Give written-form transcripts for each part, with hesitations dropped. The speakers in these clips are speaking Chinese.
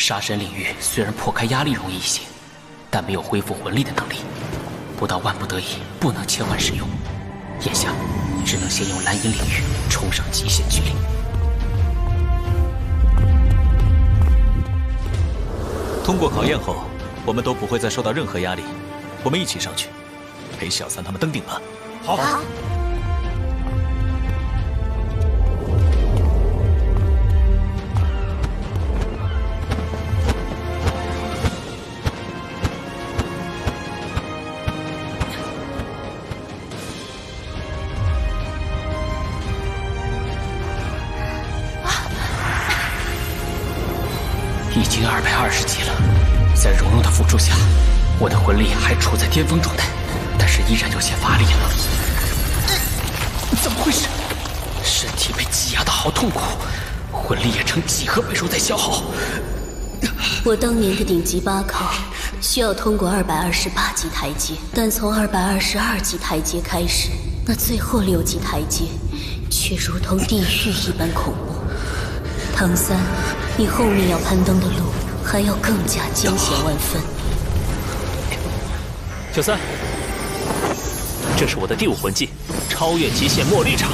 杀神领域虽然破开压力容易一些，但没有恢复魂力的能力，不到万不得已不能切换使用。眼下只能先用蓝银领域冲上极限距离。通过考验后，我们都不会再受到任何压力。我们一起上去，陪小三他们登顶吧。好。好。已经220级了，在蓉蓉的辅助下，我的魂力还处在巅峰状态，但是依然有些乏力了。怎么回事？身体被挤压的好痛苦，魂力也呈几何倍数在消耗。我当年的顶级8考需要通过228级台阶，但从222级台阶开始，那最后6级台阶却如同地狱一般恐怖。唐三，你后面要攀登的路还要更加艰险万分。小三，这是我的第5魂技，超越极限茉莉场，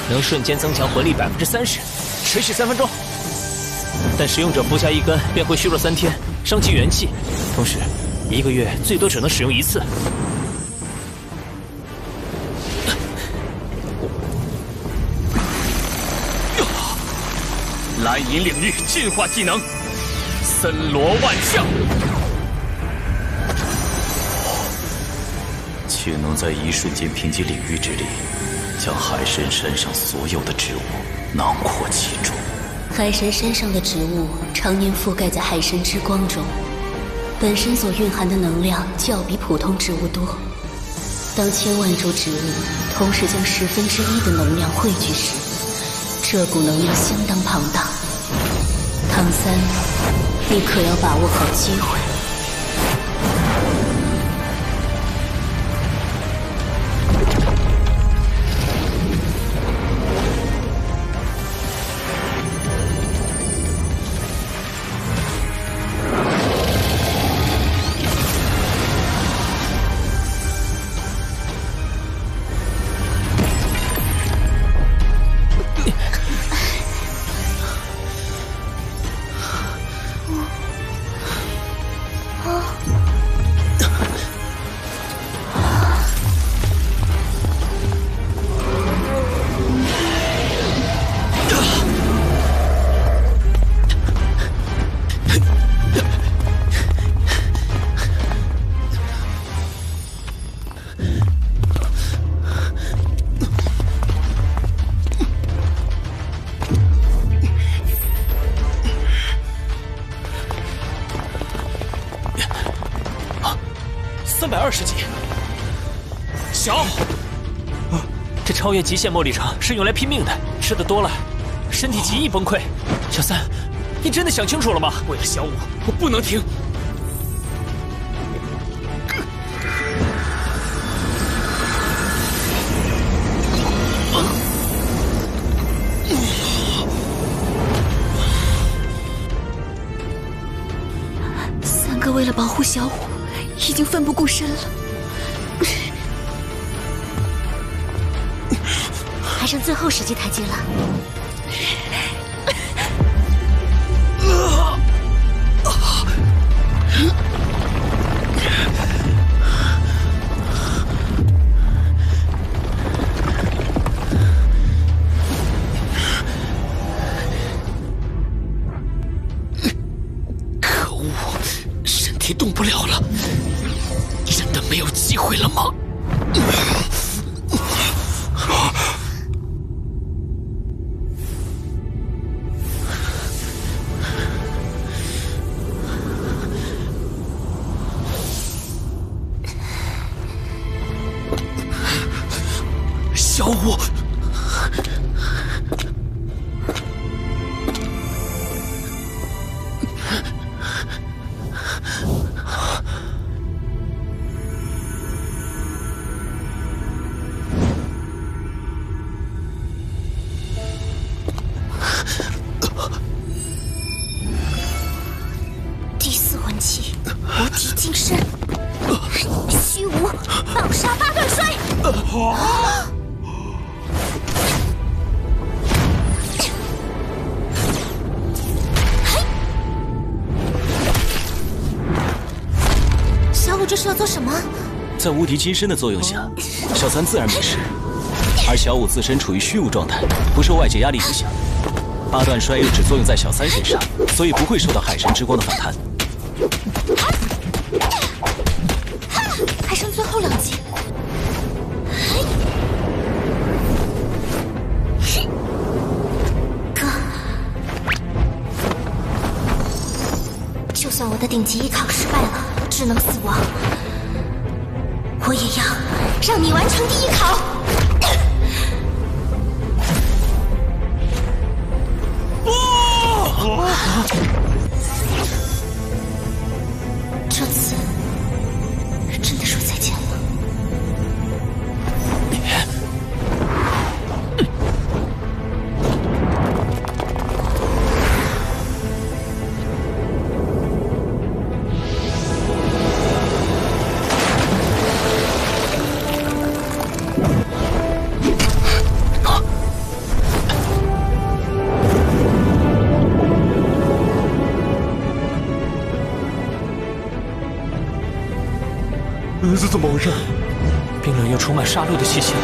能瞬间增强魂力30%，持续3分钟。但使用者服下1根便会虚弱3天，伤及元气，同时1个月最多只能使用1次。蓝银领域进化技能，森罗万象，却能在一瞬间凭借领域之力，将海神山上所有的植物囊括其中。海神山上的植物常年覆盖在海神之光中，本身所蕴含的能量较比普通植物多。当千万株植物同时将1/10的能量汇聚时，这股能量相当庞大。唐三，你可要把握好机会。320级，小，这超越极限茉莉场是用来拼命的，吃的多了，身体极易崩溃。小三，你真的想清楚了吗？为了小五，我不能停。3个为了保护小五，已经奋不顾身了。还剩最后10级台阶了。可恶，身体动不了了，真的没有机会了吗？小五，小五这是要做什么？在无敌金身的作用下，小三自然没事，而小五自身处于虚无状态，不受外界压力影响。八段摔又只作用在小三身上，所以不会受到海神之光的反弹。还剩最后2击。哥，就算我的顶级依靠失败了，只能死亡，我也要让你完成第一考。这次真的说再见了。是怎么回事？冰冷又充满杀戮的气息，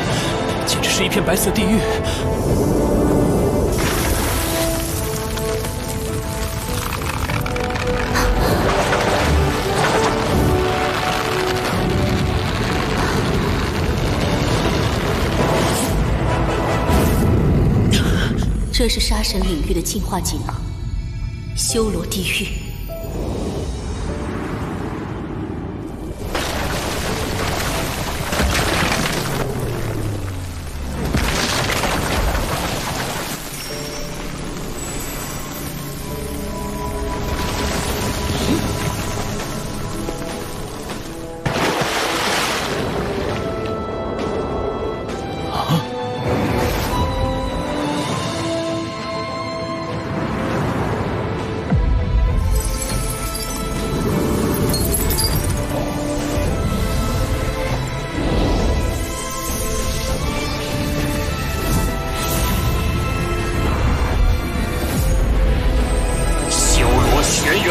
简直是一片白色地狱。这是杀神领域的进化技能——修罗地狱。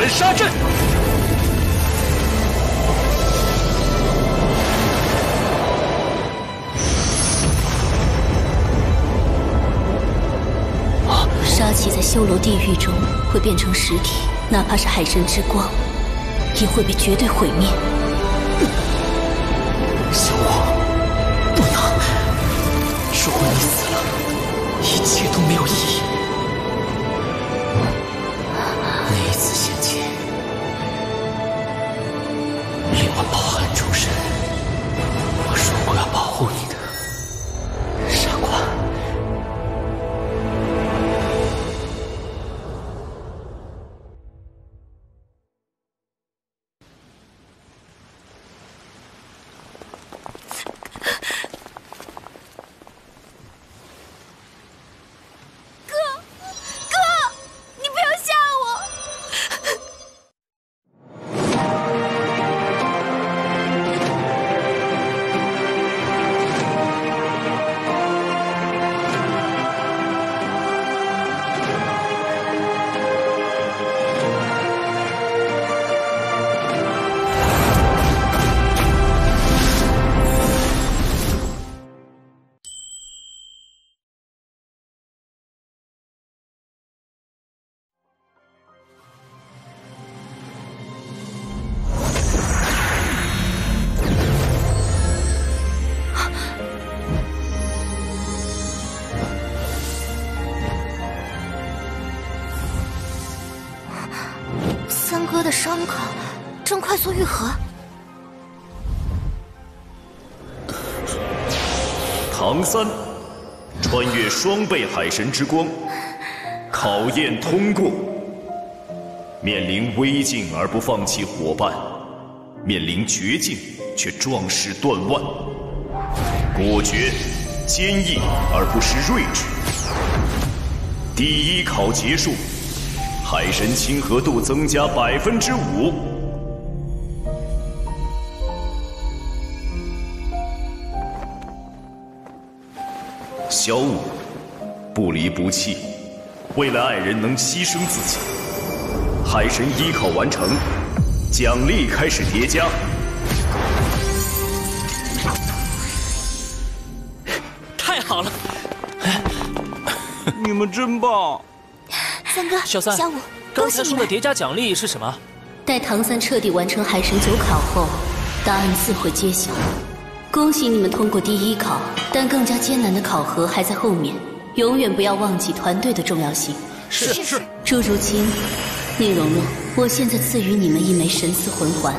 杀阵！杀气在修罗地狱中会变成实体，哪怕是海神之光，也会被绝对毁灭。小五，不能！如果你死了，一切都没有意义。那一次献祭，令我抱憾终身。我说过要保护你的，傻瓜。三哥的伤口正快速愈合。唐三穿越双倍海神之光，考验通过。面临危境而不放弃伙伴，面临绝境却壮士断腕。果决、坚毅而不失睿智。第一考结束。海神亲和度增加5%。小五不离不弃，为了爱人能牺牲自己。海神1考完成，奖励开始叠加。太好了！你们真棒！三哥，小三、小五，刚才说的恭喜你们！叠加奖励是什么？待唐三彻底完成海神9考后，答案自会揭晓。恭喜你们通过第1考，但更加艰难的考核还在后面。永远不要忘记团队的重要性。是。朱竹清、宁荣荣，我现在赐予你们一枚神赐魂环。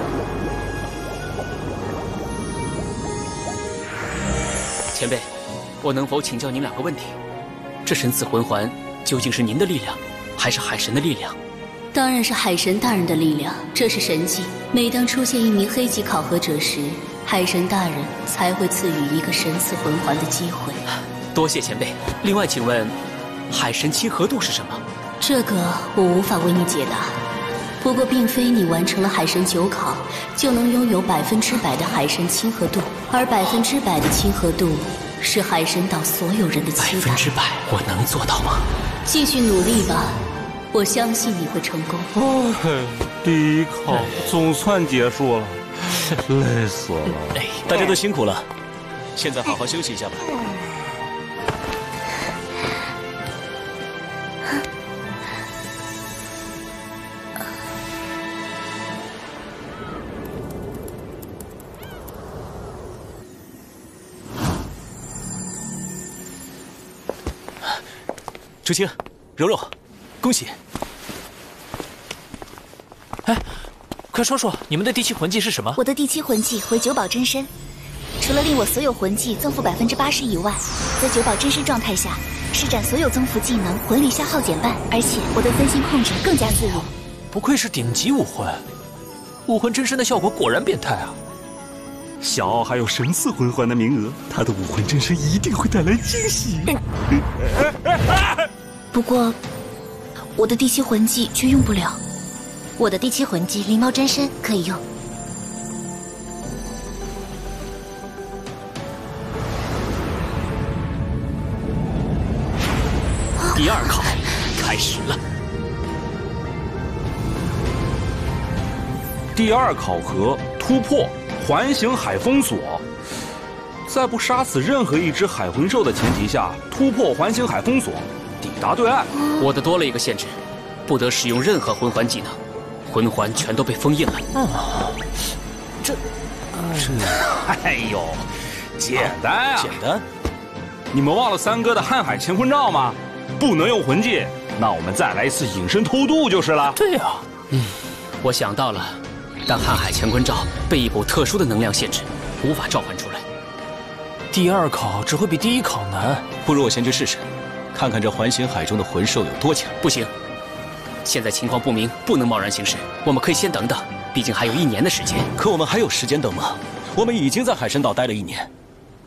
前辈，我能否请教您2个问题？这神赐魂环究竟是您的力量，还是海神的力量？当然是海神大人的力量，这是神迹。每当出现一名黑级考核者时，海神大人才会赐予一个神赐魂环的机会。多谢前辈。另外，请问，海神亲和度是什么？这个我无法为你解答。不过，并非你完成了海神9考就能拥有100%的海神亲和度，而100%的亲和度是海神岛所有人的期待。100%，我能做到吗？继续努力吧，我相信你会成功。第1考总算结束了，累死了。大家都辛苦了，现在好好休息一下吧。竹青、柔柔，恭喜！哎，快说说你们的第7魂技是什么？我的第7魂技为9宝真身，除了令我所有魂技增幅80%以外，在9宝真身状态下施展所有增幅技能，魂力消耗减半，而且我的分心控制更加自如。不愧是顶级武魂，武魂真身的效果果然变态啊！小奥还有神赐魂环的名额，他的武魂真身一定会带来惊喜。不过，我的第7魂技却用不了。我的第7魂技狸猫真身可以用。第2考开始了。第2考核突破环形海封锁，在不杀死任何一只海魂兽的前提下，突破环形海封锁，抵达对岸。我的多了一个限制，不得使用任何魂环技能，魂环全都被封印了。哎呦，简单啊！简单。你们忘了3哥的瀚海乾坤罩吗？不能用魂技，那我们再来一次隐身偷渡就是了。对啊，我想到了，但瀚海乾坤罩被一股特殊的能量限制，无法召唤出来。第2考只会比第1考难，不如我先去试试，看看这环形海中的魂兽有多强。不行，现在情况不明，不能贸然行事。我们可以先等等，毕竟还有1年的时间。可我们还有时间等吗？我们已经在海神岛待了1年，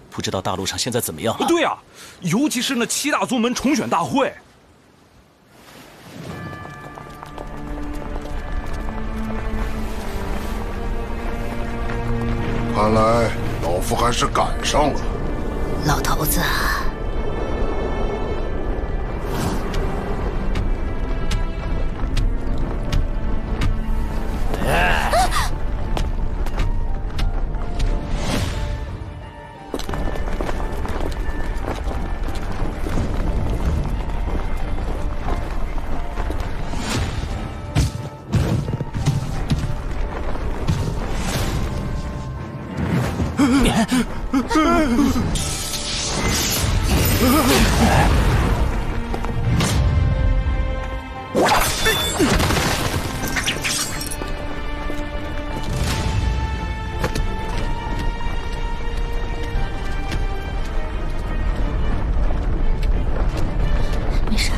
不知道大陆上现在怎么样了。对啊，尤其是那7大宗门重选大会。看来老夫还是赶上了。老头子，没事。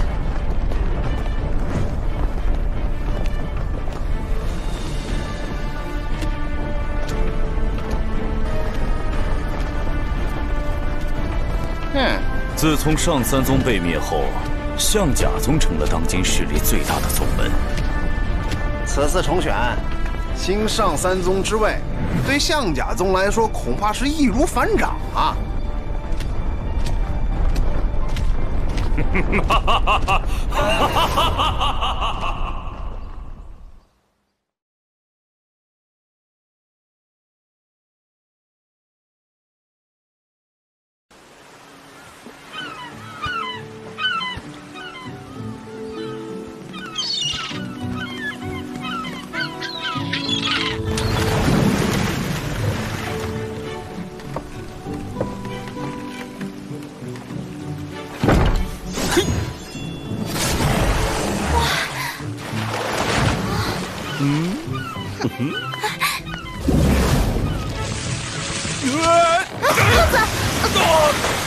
自从上3宗被灭后，象甲宗成了当今势力最大的宗门。此次重选，新上3宗之位，对象甲宗来说恐怕是易如反掌啊！哈哈哈哈哈！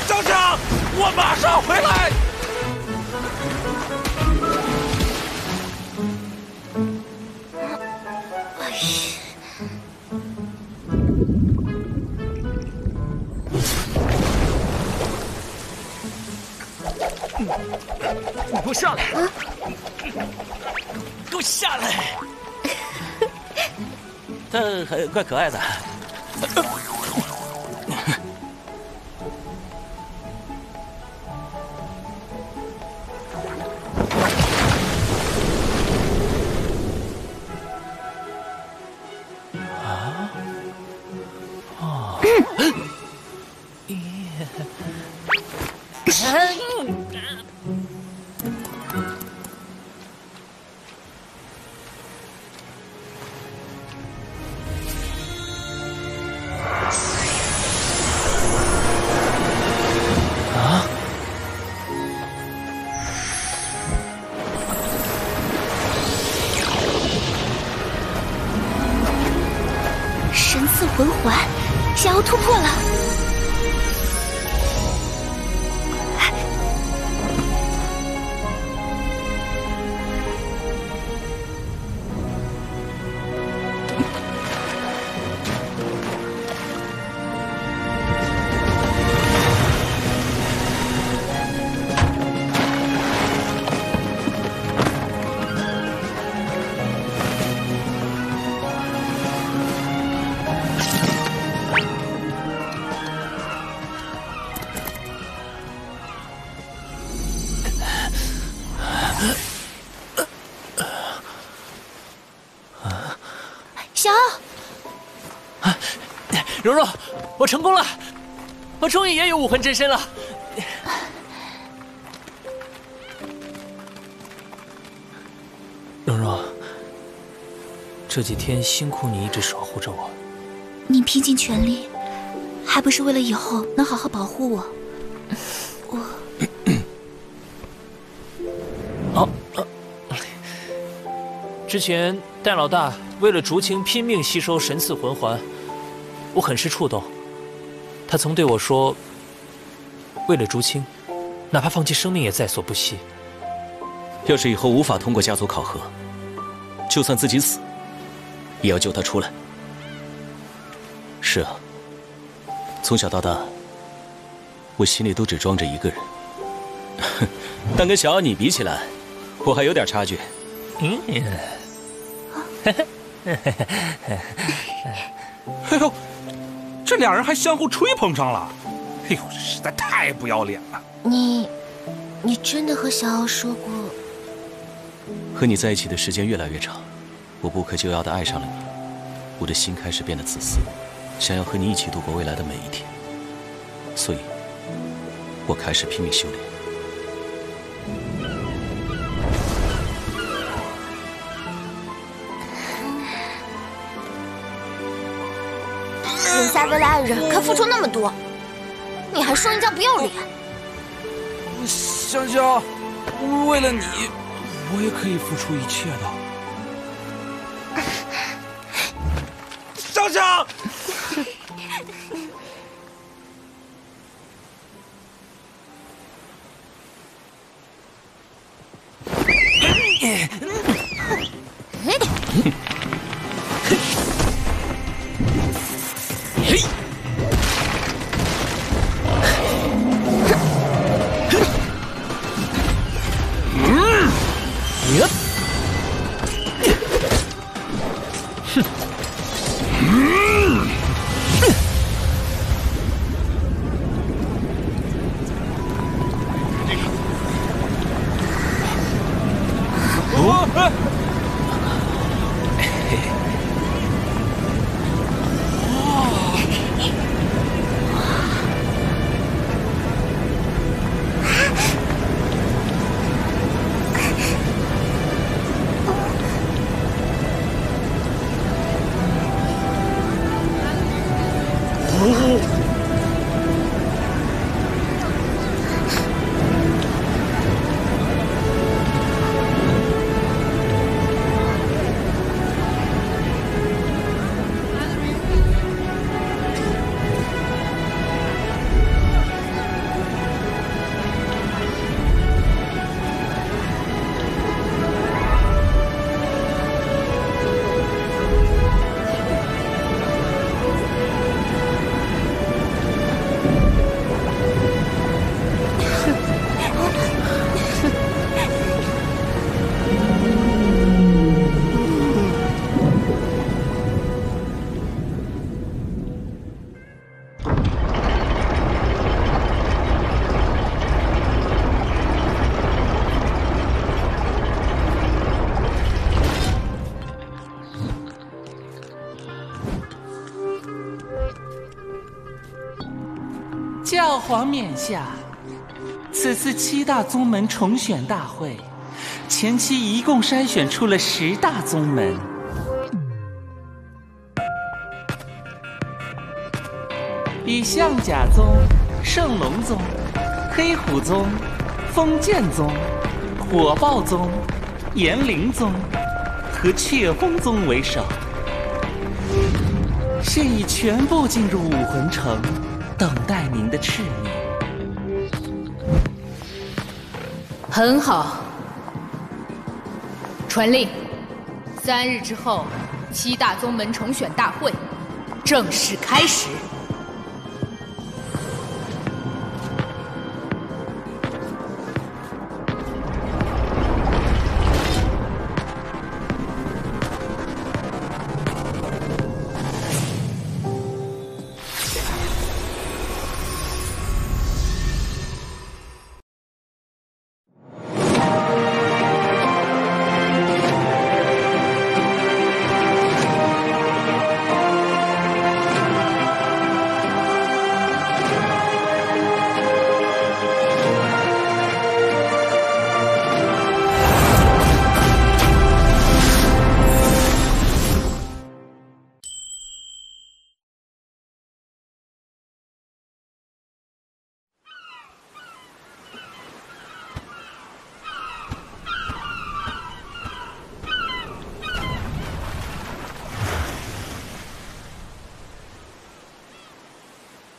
张强，我马上回来。你给我上来！给我下来！他还怪可爱的。神赐魂环，想要突破了。小奥，蓉蓉，我成功了，我终于也有武魂真身了。蓉蓉，这几天辛苦你一直守护着我。你拼尽全力，还不是为了以后能好好保护我？之前戴老大为了竹青拼命吸收神赐魂环，我很是触动。他曾对我说，为了竹青，哪怕放弃生命也在所不惜。要是以后无法通过家族考核，就算自己死，也要救他出来。是啊，从小到大，我心里都只装着一个人。但跟小奥你比起来，我还有点差距。哎呦，这俩人还相互吹捧上了，哎呦，这实在太不要脸了。你真的和小奥说过？和你在一起的时间越来越长，我不可救药地爱上了你，我的心开始变得自私，想要和你一起度过未来的每一天，所以，我开始拼命修炼。人家为了爱人肯付出那么多，你还说人家不要脸？香香，为了你，我也可以付出一切的。香香。皇冕下，此次7大宗门重选大会，前期一共筛选出了10大宗门。以象甲宗、圣龙宗、黑虎宗、封建宗、火爆宗、炎灵宗和雀风宗为首，现已全部进入武魂城，等待您的敕命。很好，传令，3日之后，7大宗门重选大会正式开始。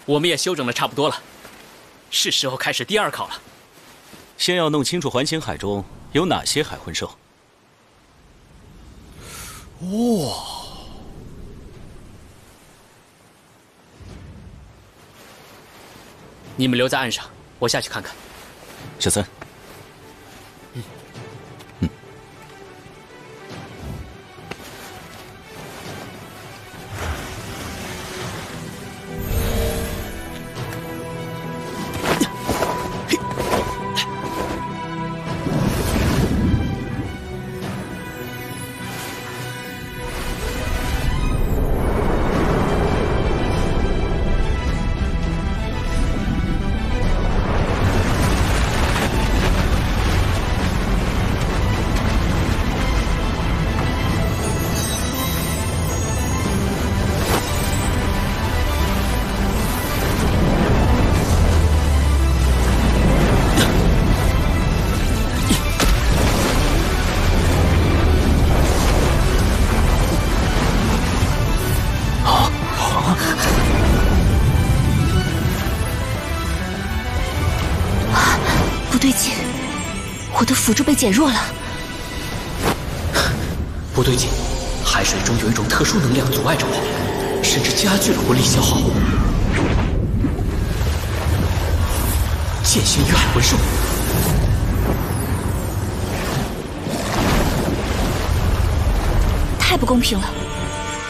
我们也休整的差不多了，是时候开始第2考了。先要弄清楚环形海中有哪些海魂兽。哇！你们留在岸上，我下去看看。小三。我的辅助被减弱了。不对劲，海水中有一种特殊能量阻碍着我，甚至加剧了魂力消耗。剑形与海魂兽，太不公平了！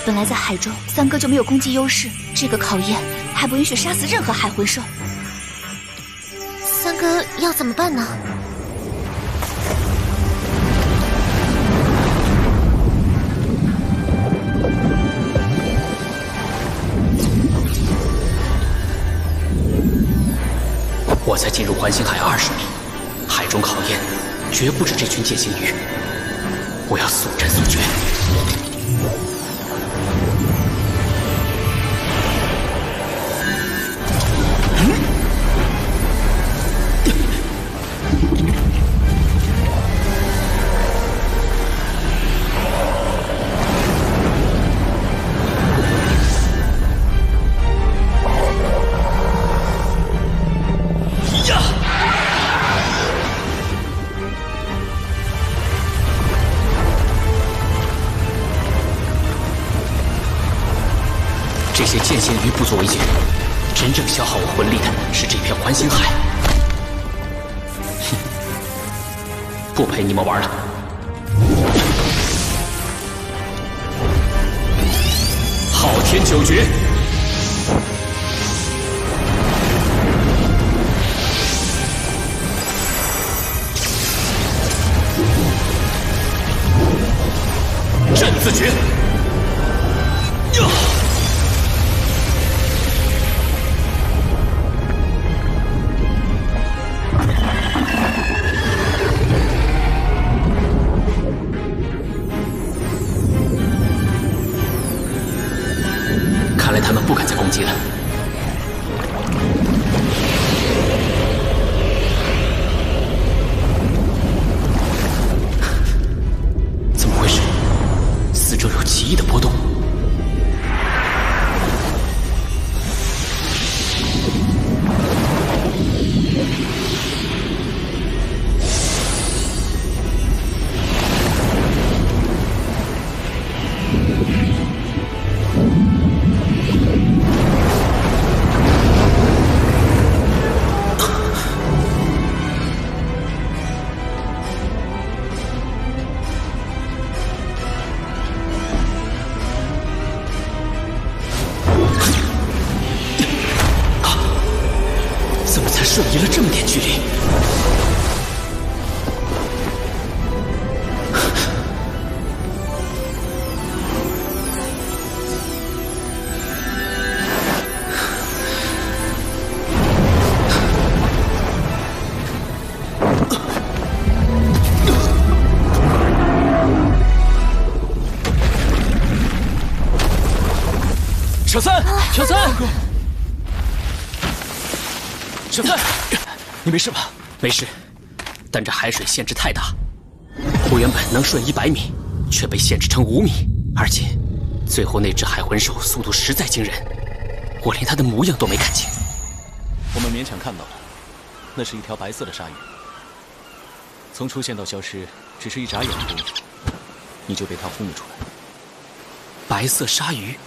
本来在海中，三哥就没有攻击优势，这个考验还不允许杀死任何海魂兽。三哥要怎么办呢？我才进入环形海20米，海中考验绝不止这群剑形鱼，我要速战速决。这些剑仙鱼不足为惧，真正消耗我魂力的是这片环形海。哼，不陪你们玩了。昊天九诀，震字诀。点距离。小三，小三，小三，你没事吧？没事，但这海水限制太大，我原本能顺100米，却被限制成5米，而且最后那只海魂兽速度实在惊人，我连它的模样都没看清。我们勉强看到了，那是一条白色的鲨鱼，从出现到消失只是一眨眼的功夫，你就被它轰了出来。白色鲨鱼。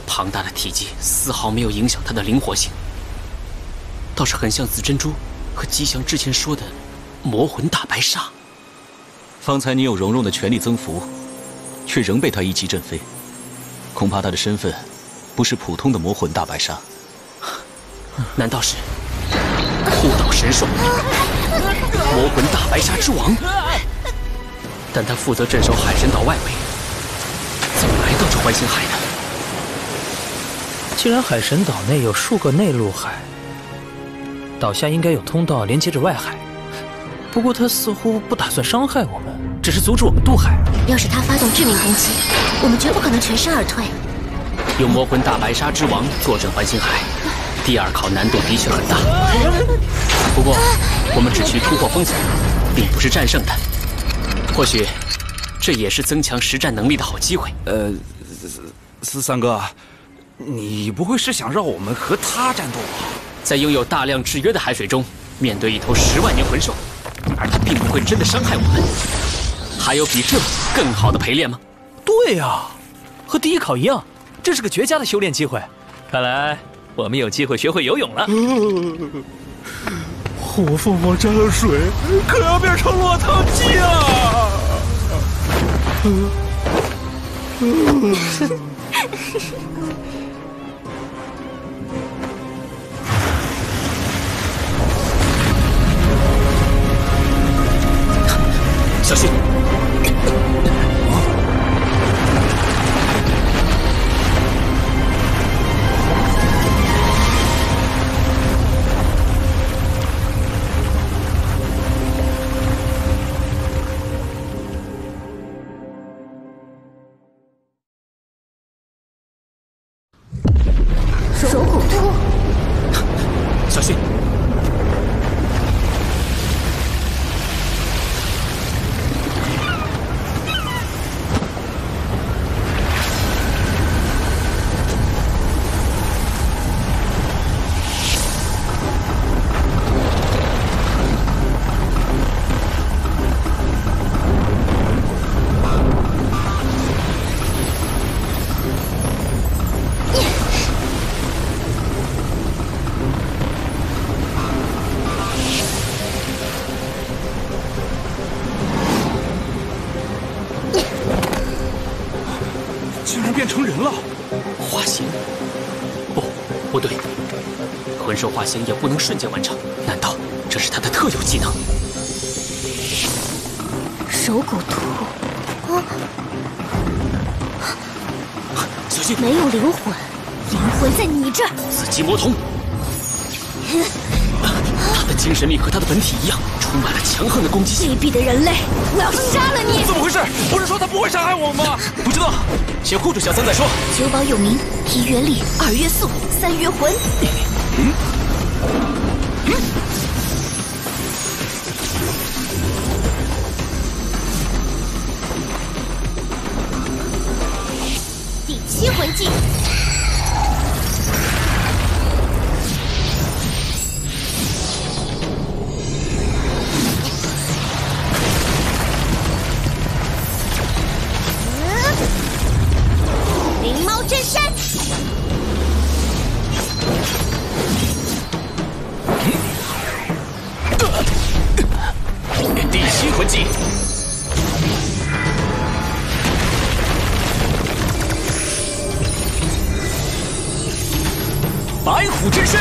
庞大的体积丝毫没有影响它的灵活性，倒是很像紫珍珠和吉祥之前说的魔魂大白鲨。方才你有蓉蓉的全力增幅，却仍被他一击震飞，恐怕他的身份不是普通的魔魂大白鲨，难道是护岛神兽魔魂大白鲨之王？但他负责镇守海神岛外围，怎么来到这环形海呢？既然海神岛内有数个内陆海，岛下应该有通道连接着外海。不过他似乎不打算伤害我们，只是阻止我们渡海。要是他发动致命攻击，我们绝不可能全身而退。有魔魂大白鲨之王坐镇环形海，第2考难度的确很大。不过我们只需突破风险，并不是战胜它。或许这也是增强实战能力的好机会。三哥，你不会是想让我们和他战斗吧？在拥有大量制约的海水中，面对一头10万年魂兽，而它并不会真的伤害我们，还有比这更好的陪练吗？对呀，和第1考一样，这是个绝佳的修炼机会。看来我们有机会学会游泳了。火凤凰沾了水，可要变成落汤鸡啊！小心！手骨兔，小心！竟然变成人了！化形？不对，魂兽化形也不能瞬间完成。难道这是他的特有技能？手骨兔，小心！没有灵魂，灵魂在你这儿。紫极魔瞳，他的精神力和他的本体一样，充满了强横的攻击性。卑鄙的人类，我要杀了你！怎么回事？不是说他不会伤害我们吗？不知道，先护住小三再说。九宝有名：1月力，2月速，3月魂。第7魂技。灵猫真身。第7魂技。白虎真身。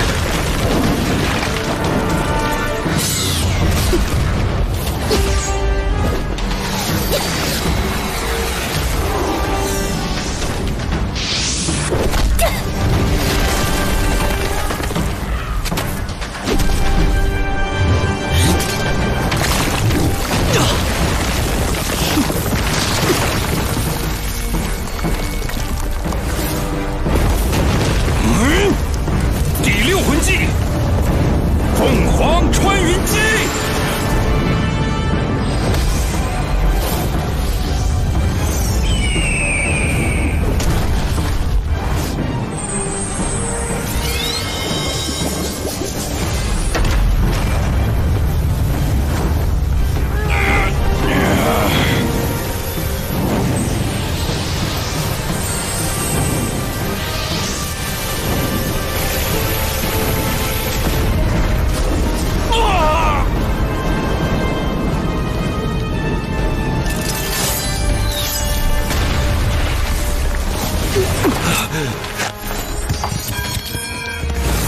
阳穿云击。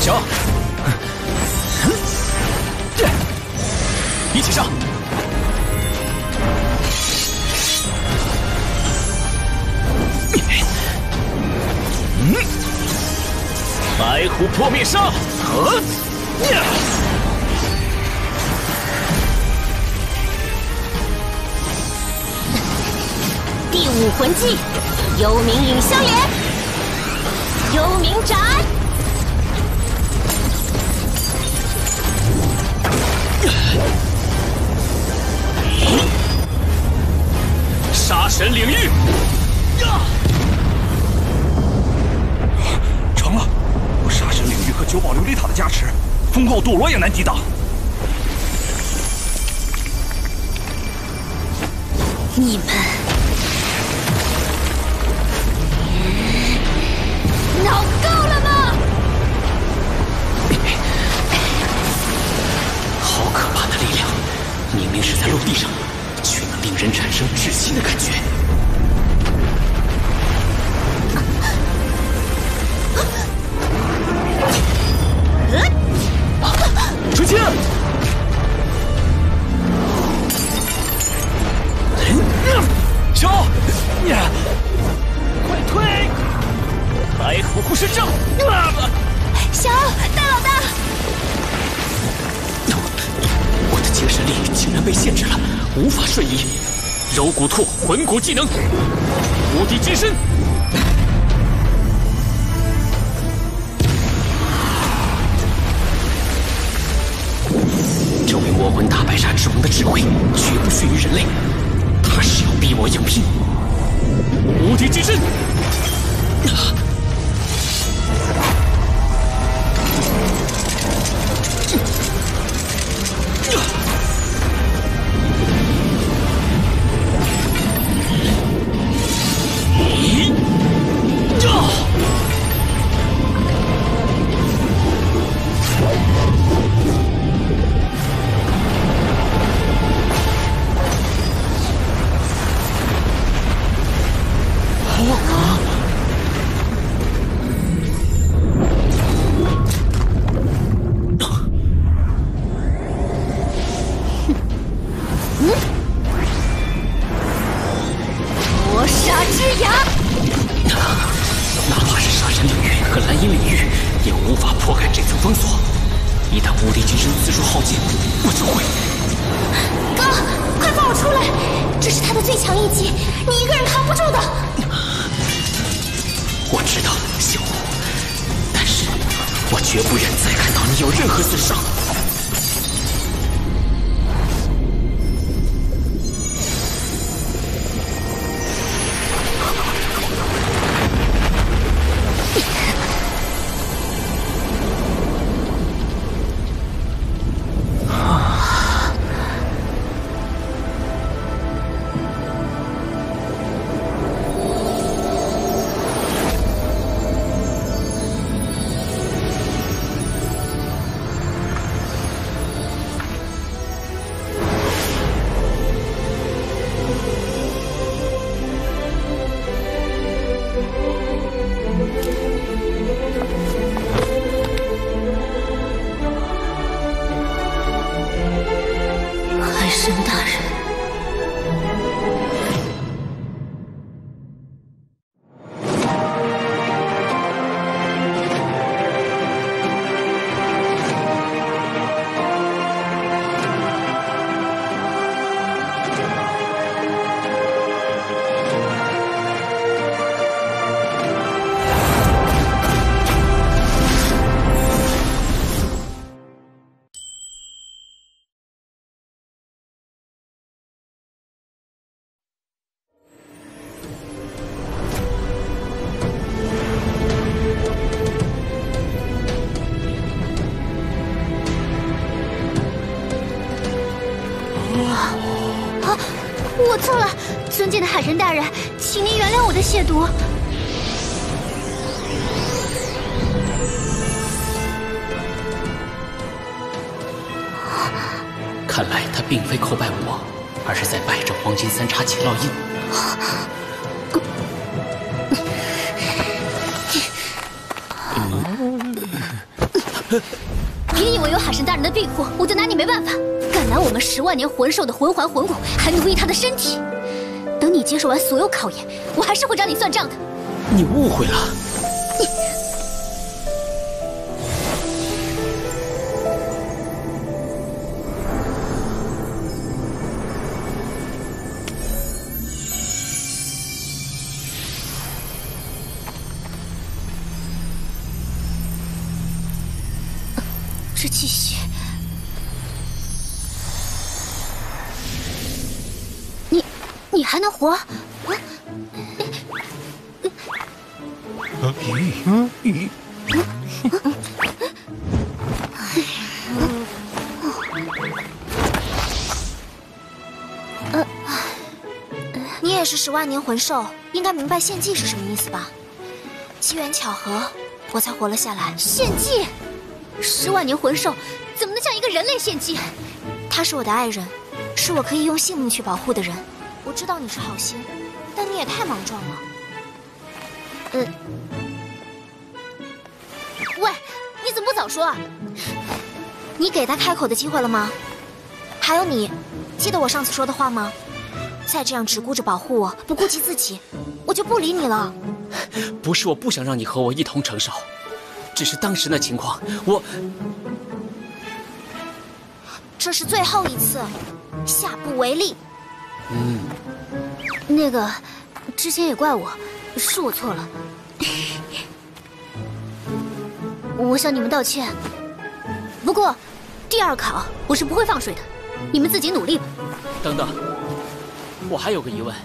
小，一起上！白虎破灭杀！第5魂技，幽冥影相连，幽冥斩。杀神领域！成了，有杀神领域和9宝琉璃塔的加持，风暴斗罗也难抵挡。你们闹够了吗？好可怕的力量，明明是在陆地上，却能令人产生窒息的感觉。追击！小，快退！白虎护身杖！小大老大，我的精神力竟然被限制了，无法瞬移。柔骨兔魂骨技能，无敌金身。这位魔魂大白鲨之王的智慧绝不逊于人类，他是要逼我硬拼。无敌金身！魔杀之牙！哪怕是杀神领域和蓝银领域，也无法破开这层封锁。一旦无敌金身次数耗尽，我就会……哥，快放我出来！这是他的最强一击，你一个人扛不住的。我知道，小虎，但是我绝不忍再看到你有任何损伤。神大人。啊！我错了，尊敬的海神大人，请您原谅我的亵渎。看来他并非叩拜我，而是在拜这黄金三叉戟烙印。别以为有海神大人的庇护，我就拿你没办法。敢拿我们10万年魂兽的魂环魂骨，还奴役他的身体。等你接受完所有考验，我还是会找你算账的。你误会了。这气息，你还能活？你也是10万年魂兽，应该明白献祭是什么意思吧？机缘巧合，我才活了下来。献祭？10万年魂兽怎么能向一个人类献祭？他是我的爱人，是我可以用性命去保护的人。我知道你是好心，但你也太莽撞了。喂，你怎么不早说啊？你给他开口的机会了吗？还有你，记得我上次说的话吗？再这样只顾着保护我，不顾及自己，我就不理你了。不是我不想让你和我一同承受，只是当时那情况，这是最后一次，下不为例。那个，之前也怪我，是我错了。我向你们道歉。不过，第2考我是不会放水的，你们自己努力吧。等等，我还有个疑问，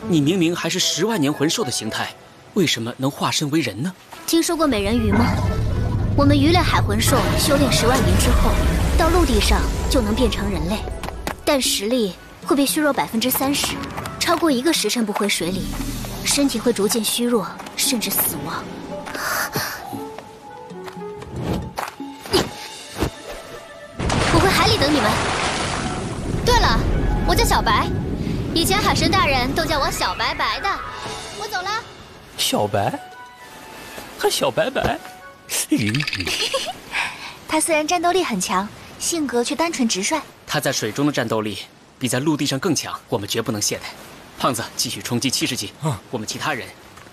你明明还是10万年魂兽的形态，为什么能化身为人呢？听说过美人鱼吗？我们鱼类海魂兽修炼10万年之后，到陆地上就能变成人类，但实力会被削弱30%，超过1个时辰不回水里，身体会逐渐虚弱，甚至死亡。我回海里等你们。对了，我叫小白，以前海神大人都叫我小白白的。我走了。小白，还小白白。他虽然战斗力很强，性格却单纯直率。他在水中的战斗力比在陆地上更强，我们绝不能懈怠。胖子，继续冲击70级。我们其他人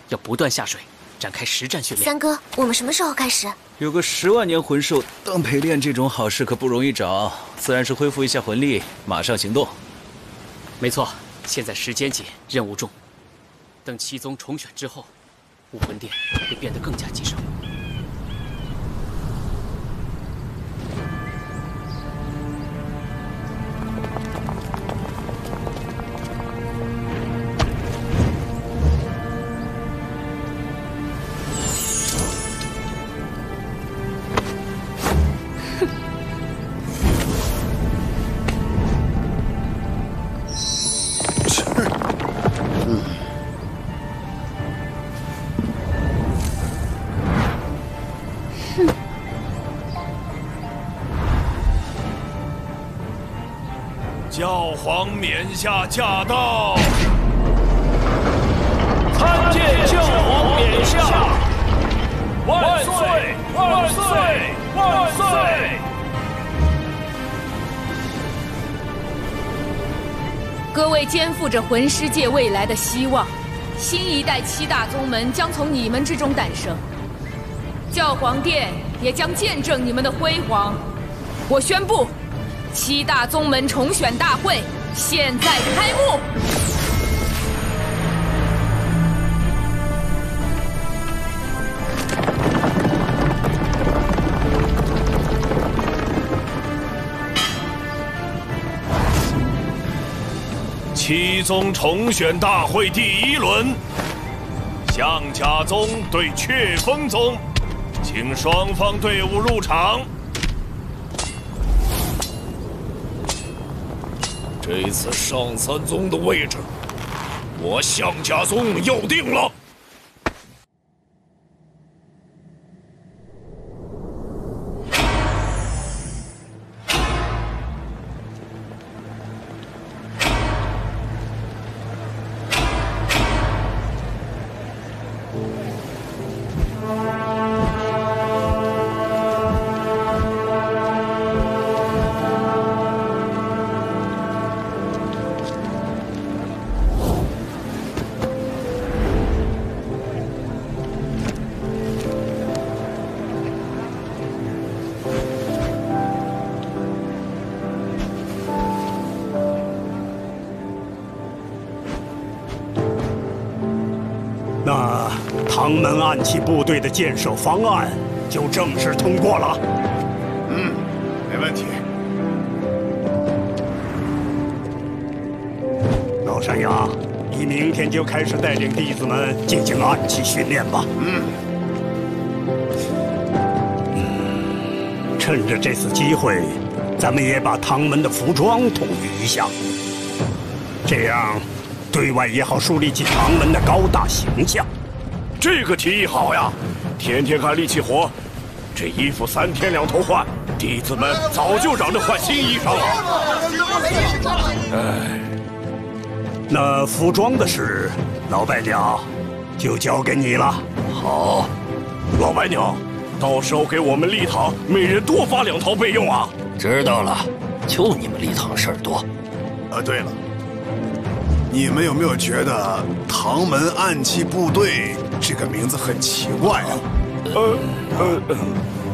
要不断下水，展开实战训练。三哥，我们什么时候开始？有个10万年魂兽当陪练，这种好事可不容易找，自然是恢复一下魂力，马上行动。没错，现在时间紧，任务重。等七宗重选之后，武魂殿会变得更加棘手。教皇冕下驾到！参见教皇冕下！万岁！万岁！万岁！各位肩负着魂师界未来的希望，新一代7大宗门将从你们之中诞生，教皇殿也将见证你们的辉煌。我宣布，7大宗门重选大会现在开幕。7宗重选大会第1轮，象甲宗对雀峰宗，请双方队伍入场。这次上三宗的位置，我象甲宗要定了。那唐门暗器部队的建设方案就正式通过了。没问题。老山羊，你明天就开始带领弟子们进行暗器训练吧。趁着这次机会，咱们也把唐门的服装统一一下，这样对外也好树立起唐门的高大形象。这个提议好呀！天天干力气活，这衣服3天2头换，弟子们早就嚷着换新衣裳了。哎，那服装的事，老白鸟就交给你了。好，老白鸟，到时候给我们立堂每人多发2套备用啊！知道了，就你们立堂事儿多。对了，你们有没有觉得唐门暗器部队这个名字很奇怪啊？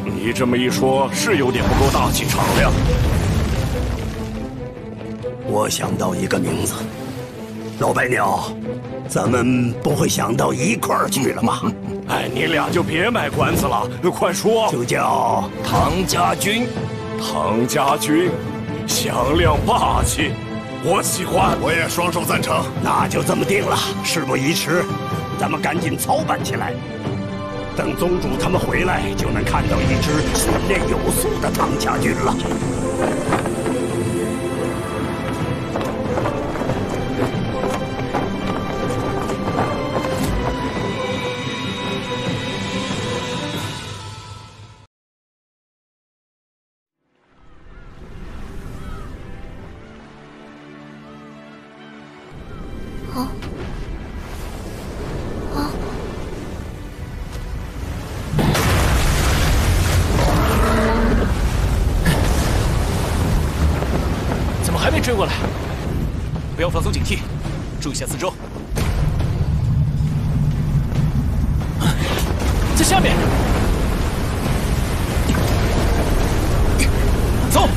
你这么一说，是有点不够大气敞亮。我想到一个名字，老白鸟，咱们不会想到一块儿去了吧？哎，你俩就别卖关子了，快说。就叫唐家军。唐家军，响亮霸气，我喜欢。我也双手赞成。那就这么定了，事不宜迟，咱们赶紧操办起来。等宗主他们回来，就能看到一支训练有素的唐家军了。追过来，不要放松警惕，注意下四周。在下面，走。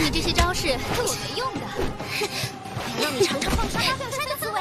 你这些招式对我没用的，让你尝尝放沙发吊山的滋味。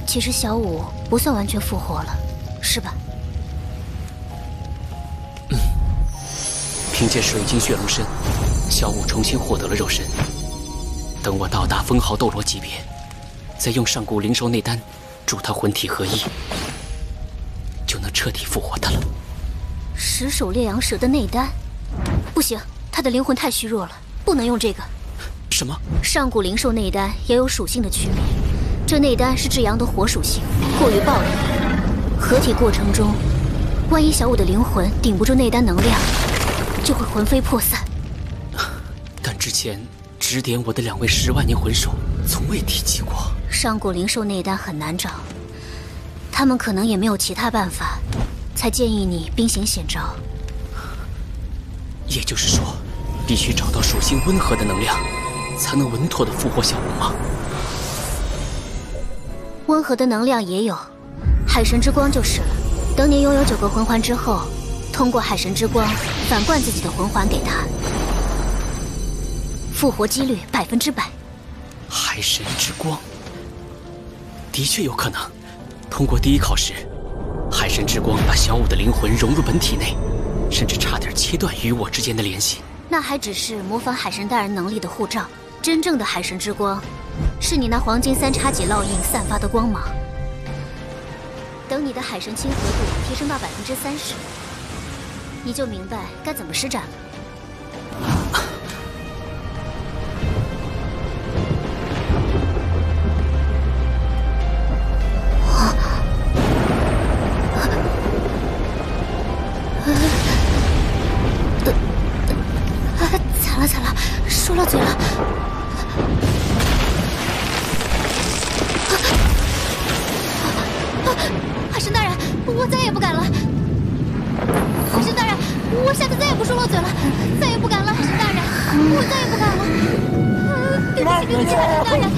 其实小五不算完全复活了，是吧？凭借水晶血龙身，小五重新获得了肉身。等我到达封号斗罗级别，再用上古灵兽内丹助他魂体合一，就能彻底复活他了。石首烈阳蛇的内丹，不行，他的灵魂太虚弱了，不能用这个。什么？上古灵兽内丹也有属性的区别。这内丹是至阳的火属性，过于暴力，合体过程中，万一小五的灵魂顶不住内丹能量，就会魂飞魄散。但之前指点我的2位10万年魂兽从未提及过。上古灵兽内丹很难找，他们可能也没有其他办法，才建议你兵行险招。也就是说，必须找到属性温和的能量，才能稳妥的复活小五吗？温和的能量也有，海神之光就是了。等你拥有9个魂环之后，通过海神之光反灌自己的魂环给他，复活几率100%。海神之光，的确有可能。通过第一考试，海神之光把小五的灵魂融入本体内，甚至差点切断与我之间的联系。那还只是模仿海神大人能力的护照，真正的海神之光，是你那黄金3叉戟烙印散发的光芒。等你的海神亲和度提升到30%，你就明白该怎么施展了。惨了，说漏嘴了。海神大人，我再也不敢了。海神大人，我下次再也不说漏嘴了，再也不敢了。海神大人，我再也不敢了。对不起，对不起，海神大人。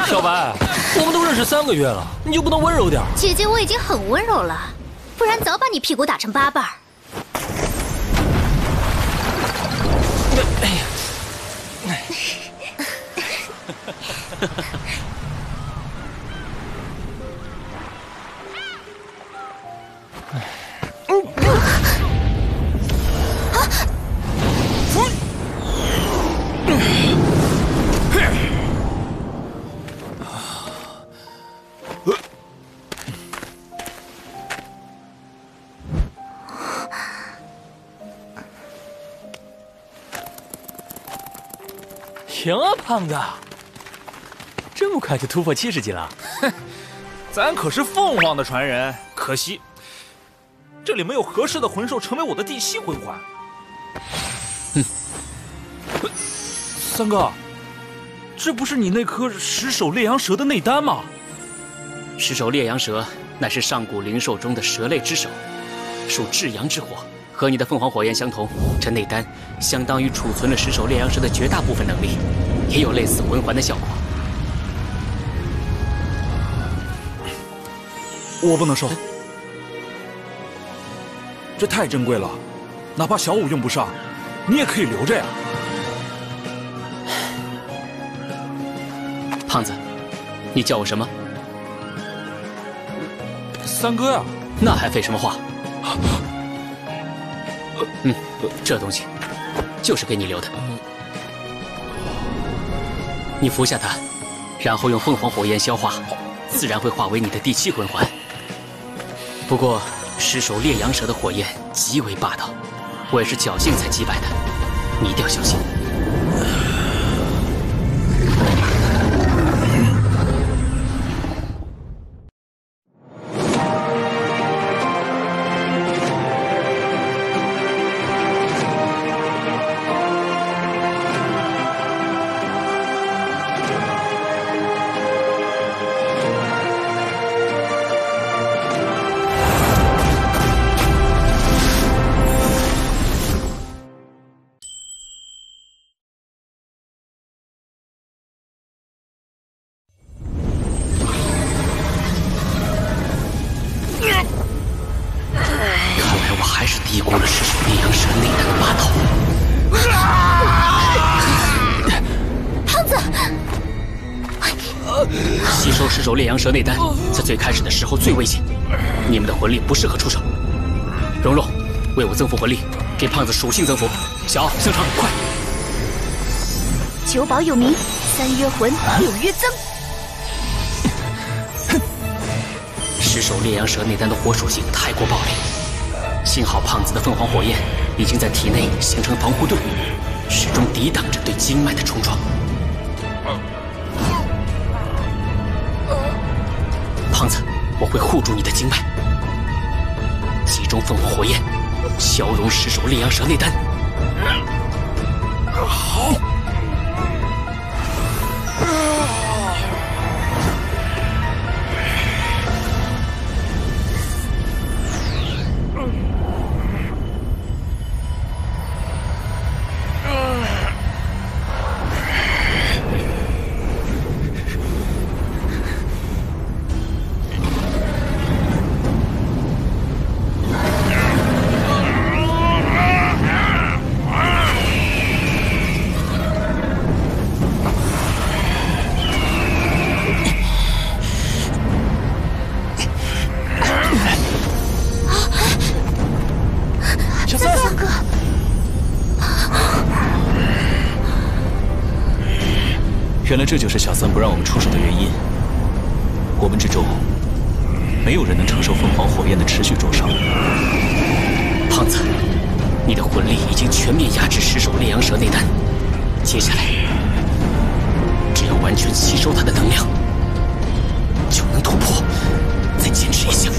小白，我们都认识3个月了，你就不能温柔点？姐姐，我已经很温柔了，不然早把你屁股打成8瓣。哎呀！行啊，胖子，这么快就突破70级了？哼，咱可是凤凰的传人，可惜这里没有合适的魂兽成为我的第7魂环。三哥，这不是你那颗石首烈阳蛇的内丹吗？石首烈阳蛇乃是上古灵兽中的蛇类之首，属至阳之火，和你的凤凰火焰相同。这内丹相当于储存了石首烈阳蛇的绝大部分能力，也有类似魂环的效果。我不能收，这太珍贵了，哪怕小五用不上，你也可以留着呀。胖子，你叫我什么？三哥呀。那还废什么话？这东西就是给你留的。你服下它，然后用凤凰火焰消化，自然会化为你的第7魂环。不过，尸首烈阳蛇的火焰极为霸道，我也是侥幸才击败的，你一定要小心。烈阳蛇内丹在最开始的时候最危险，你们的魂力不适合出手。蓉蓉，为我增幅魂力，给胖子属性增幅。小奥、香肠，快！九宝有名，3约魂，6约增。尸首烈阳蛇内丹的火属性太过暴力，幸好胖子的凤凰火焰已经在体内形成防护盾，始终抵挡着对经脉的冲撞。胖子，我会护住你的经脉，集中凤凰火焰，消融尸首烈阳蛇内丹。好。原来这就是小三不让我们出手的原因。我们之中没有人能承受凤凰火焰的持续灼烧。胖子，你的魂力已经全面压制尸首烈阳蛇内丹，接下来只要完全吸收它的能量，就能突破。再坚持一下。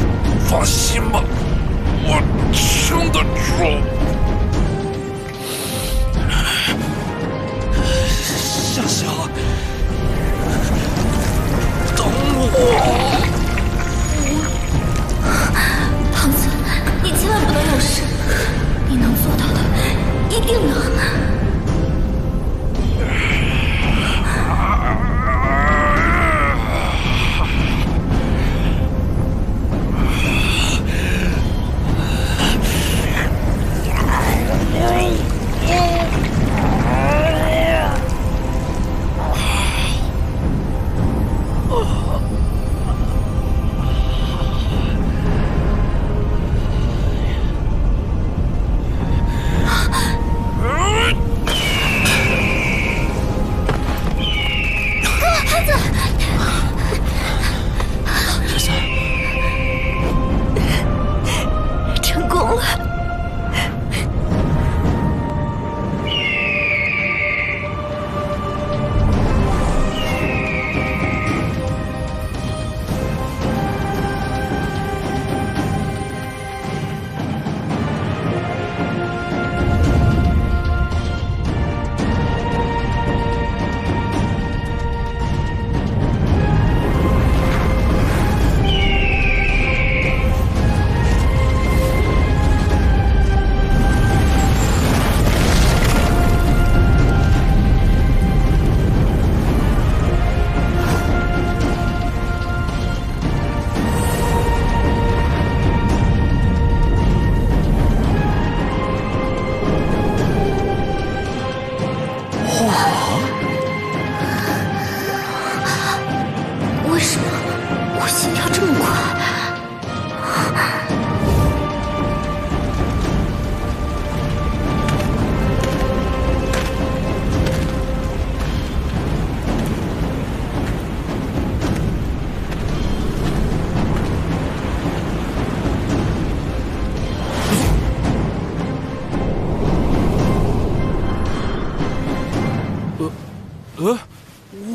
放心吧，我撑得住。夏夏，等我！胖子，你千万不能有事，你能做到的，一定能。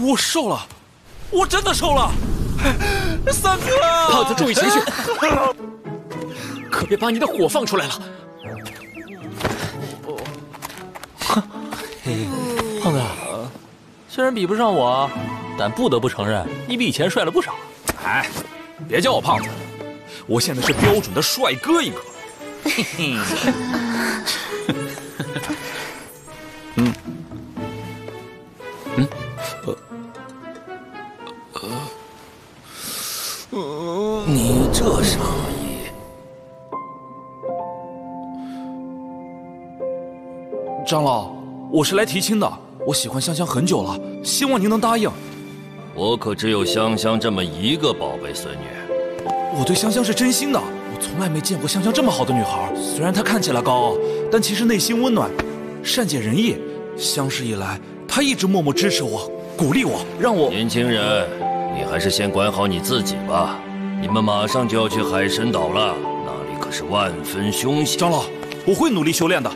我瘦了，我真的瘦了。三哥，胖子，注意情绪，可别把你的火放出来了。胖子，虽然比不上我，但不得不承认，你比以前帅了不少。哎，别叫我胖子，我现在是标准的帅哥一个。你这啥意？长老，我是来提亲的，我喜欢香香很久了，希望您能答应。我可只有香香这么一个宝贝孙女。我对香香是真心的，我从来没见过香香这么好的女孩。虽然她看起来高傲，但其实内心温暖，善解人意。相识以来，她一直默默支持我，鼓励我，让我……年轻人，你还是先管好你自己吧。你们马上就要去海神岛了，那里可是万分凶险。长老，我会努力修炼的。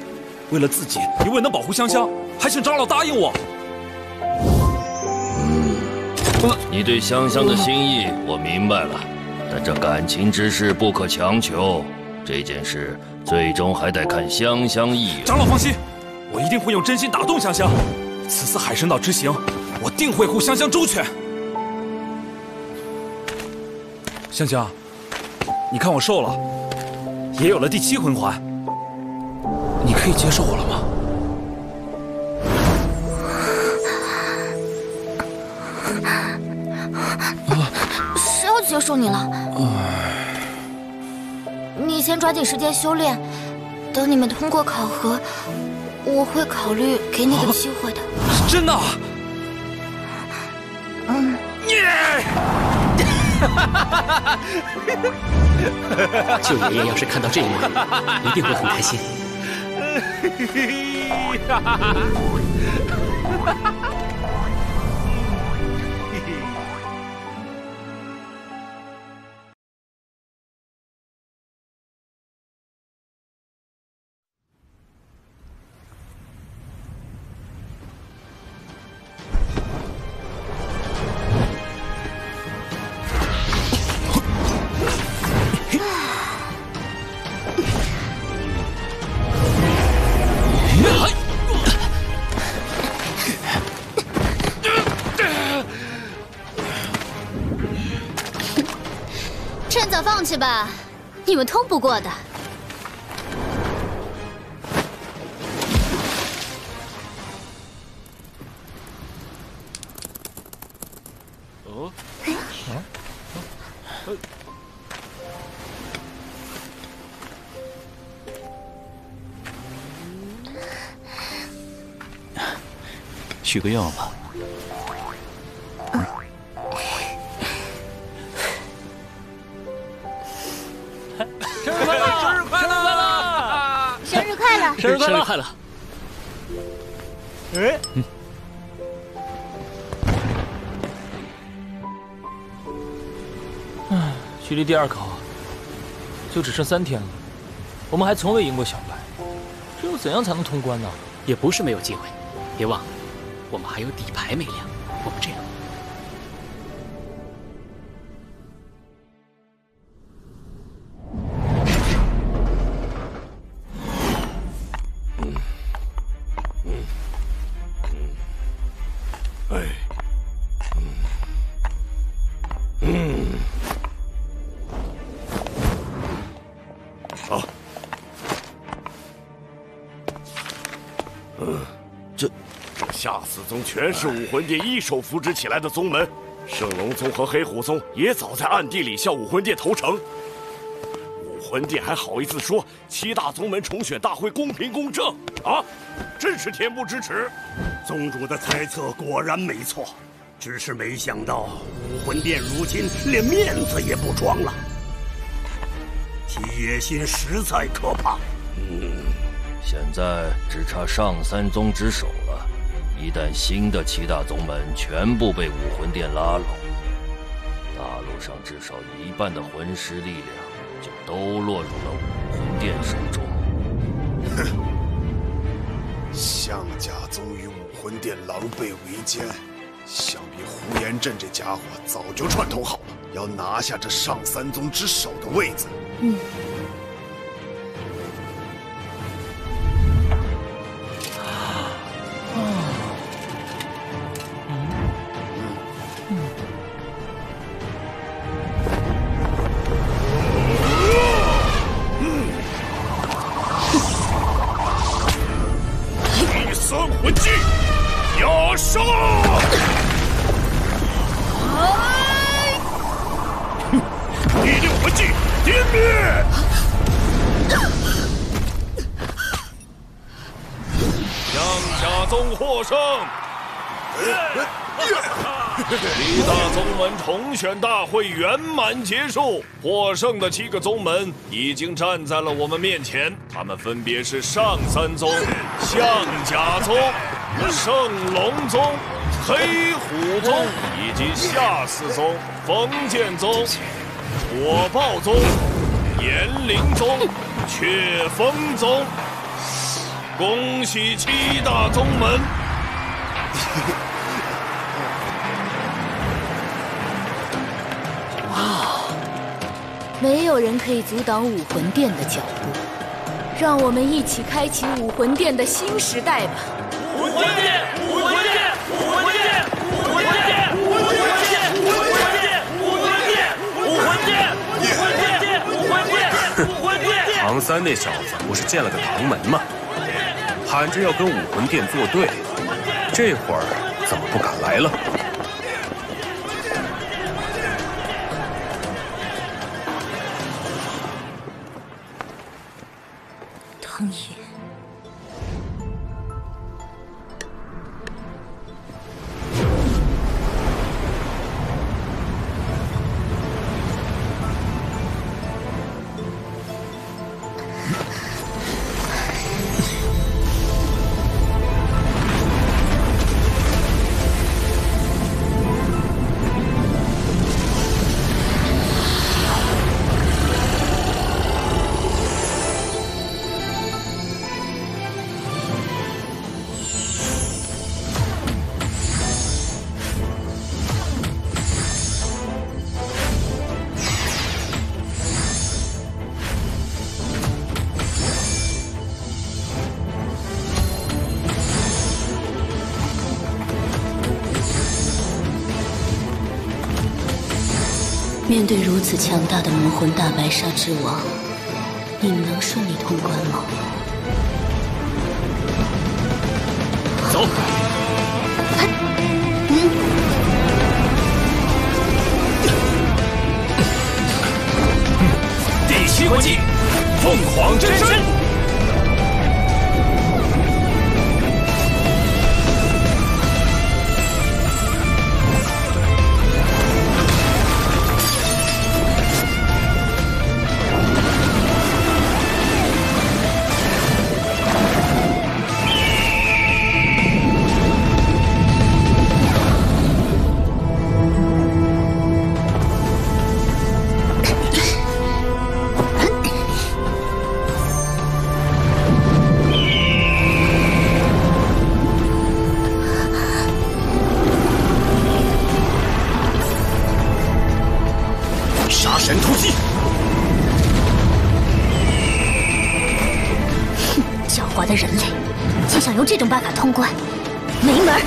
为了自己，也为能保护香香，还请长老答应我。你对香香的心意我明白了，但这感情之事不可强求，这件事最终还得看香香意愿。长老放心，我一定会用真心打动香香。此次海神岛之行，我定会护香香周全。香香，你看我瘦了，也有了第7魂环，你可以接受我了吗？谁要接受你了？你先抓紧时间修炼，等你们通过考核，我会考虑给你个机会的。真的？舅爷爷要是看到这一幕，一定会很开心。趁早放弃吧，你们通不过的。许个愿望吧。生日快乐！生日快乐！生日快乐！生日快乐！哎，距离第2考就只剩3天了，我们还从未赢过小白，只有怎样才能通关呢？也不是没有机会，别忘了，我们还有底牌没亮。我们这样。好。这下4宗全是武魂殿一手扶植起来的宗门，圣龙宗和黑虎宗也早在暗地里向武魂殿投诚。武魂殿还好意思说7大宗门重选大会公平公正啊？真是恬不知耻！宗主的猜测果然没错，只是没想到武魂殿如今连面子也不装了，其野心实在可怕。现在只差上3宗之手了，一旦新的7大宗门全部被武魂殿拉拢，大陆上至少1半的魂师力量就都落入了武魂殿手中。哼，象甲宗与武魂殿狼狈为奸，想必呼延震这家伙早就串通好了，要拿下这上三宗之首的位子。第三魂技，压杀！第六魂技，歼灭！象甲宗获胜。七大宗门重选大会圆满结束，获胜的7个宗门已经站在了我们面前，他们分别是上三宗、象甲宗、圣龙宗、黑虎宗以及下四宗封建宗、火爆宗、炎灵宗、雀峰宗。恭喜7大宗门！没有人可以阻挡武魂殿的脚步，让我们一起开启武魂殿的新时代吧！武魂殿，武魂殿，武魂殿，武魂殿，武魂殿，武魂殿，武魂殿，武魂殿，武魂殿，武魂殿，武魂殿。唐三那小子不是建了个唐门吗？喊着要跟武魂殿作对，这会儿怎么不敢来了？唐爷，面对如此强大的魔魂大白鲨之王，你们能顺利通关吗？走。第7魂技，凤凰真身。杀神突击！哼，狡猾的人类，竟想用这种办法通关，没门儿！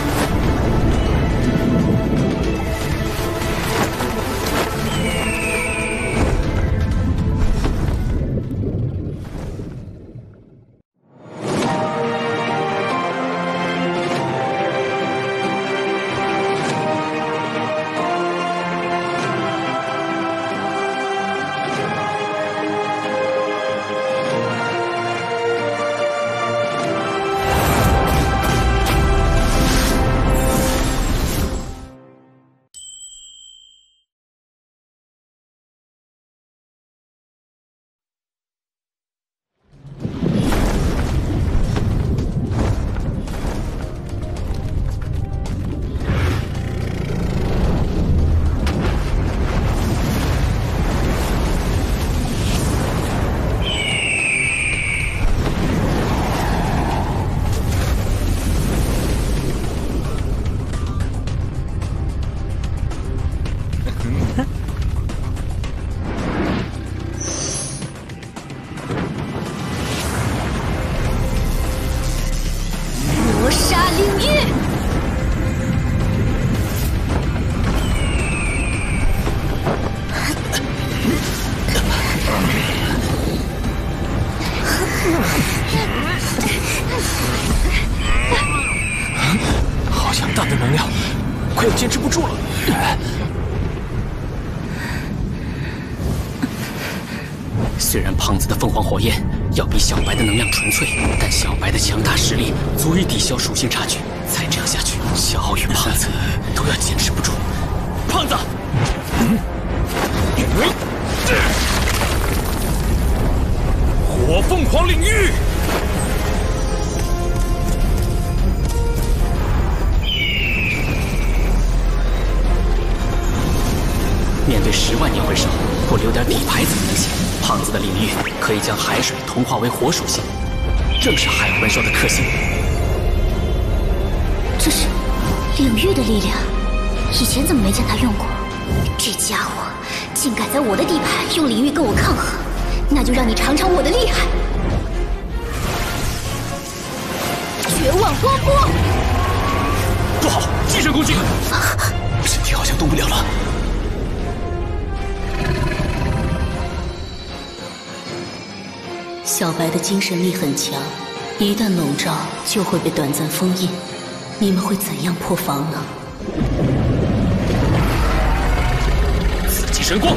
快要坚持不住了。虽然胖子的凤凰火焰要比小白的能量纯粹，但小白的强大实力足以抵消属性差距。再这样下去，小奥与胖子都要坚持不住。胖子，火凤凰领域。面对10万年回首，不留点底牌怎么能行？胖子的领域可以将海水同化为火属性，正是海魂兽的克星。这是领域的力量，以前怎么没见他用过？这家伙竟敢在我的地盘用领域跟我抗衡，那就让你尝尝我的厉害！绝望光波，住好，精神攻击！身体好像动不了了。小白的精神力很强，一旦笼罩就会被短暂封印。你们会怎样破防呢？紫极神光！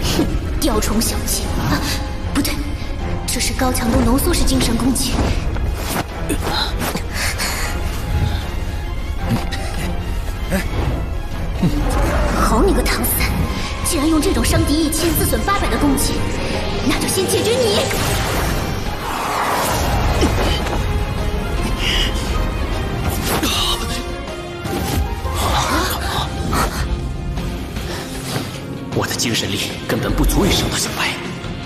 哼，雕虫小技啊！不对，这是高强度浓缩式精神攻击。好你个唐三！既然用这种伤敌1000、自损800的攻击，那就先解决你！我的精神力根本不足以伤到小白，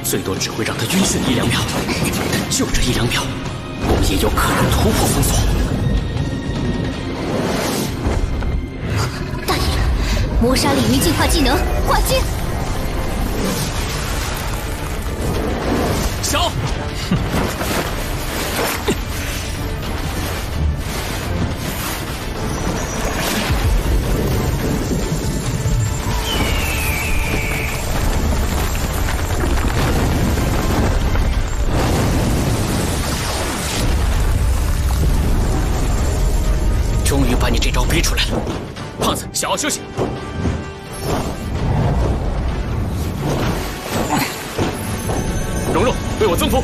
最多只会让他晕眩1、2秒。但就这1、2秒，我们也有可能突破封锁。大爷，魔杀领域进化技能化金。小，终于把你这招逼出来了。胖子，小奥休息。蓉蓉，为我增幅。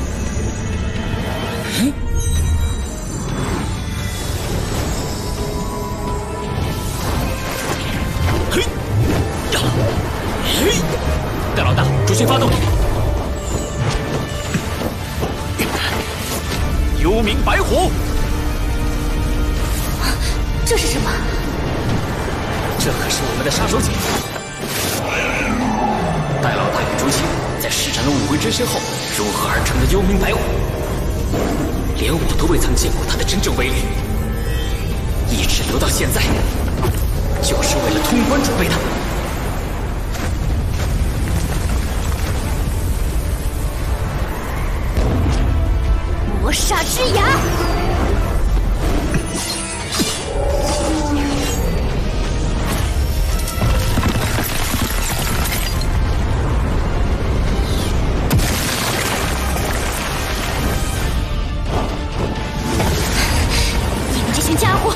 嘿，呀，嘿，戴老大，主星发动。幽冥白虎。这是什么？这可是我们的杀手锏。戴老大与朱青在施展了武魂真身后融合而成的幽冥白虎，连我都未曾见过它的真正威力，一直留到现在，就是为了通关准备的。魔杀之牙。家伙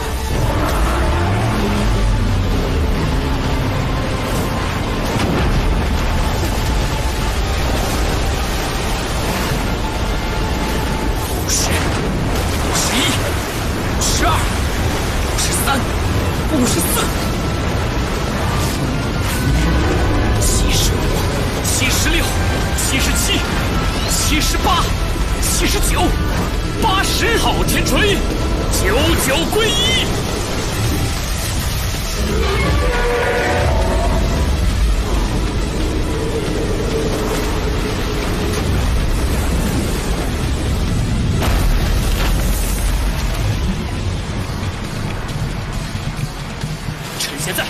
！10号天锤，99归一。趁现在。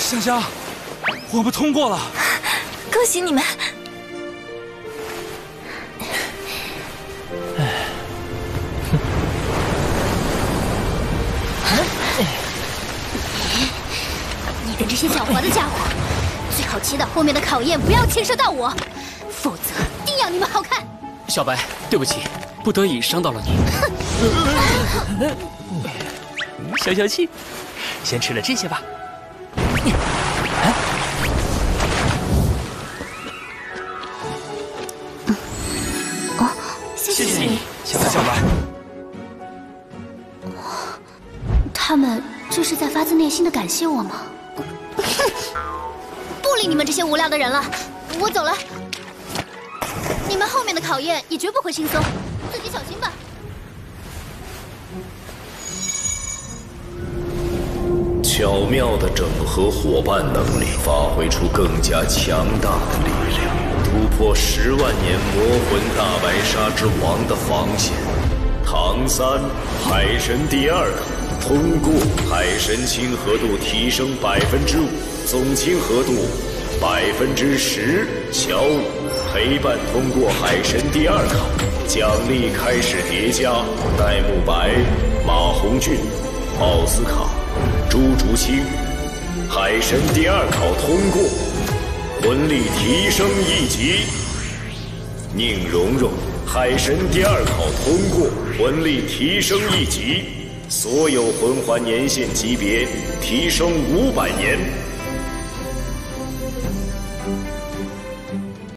香香，我们通过了！恭喜你们！你的这些狡猾的家伙，最好祈祷后面的考验不要牵涉到我，否则定要你们好看！小白，对不起，不得已伤到了你。消消气，先吃了这些吧。谢谢你，小白。他们这是在发自内心的感谢我吗？不理你们这些无聊的人了，我走了。你们后面的考验也绝不会轻松，自己小心吧。巧妙地整合伙伴能力，发挥出更加强大的力量，突破10万年魔魂大白鲨之王的防线。唐三，海神第2考通过，海神亲和度提升5%，总亲和度10%。小五陪伴通过海神第2考，奖励开始叠加。戴沐白、马红俊、奥斯卡、朱竹清，海神第2考通过，魂力提升1级。宁荣荣，海神第2考通过，魂力提升1级，所有魂环年限级别提升500年。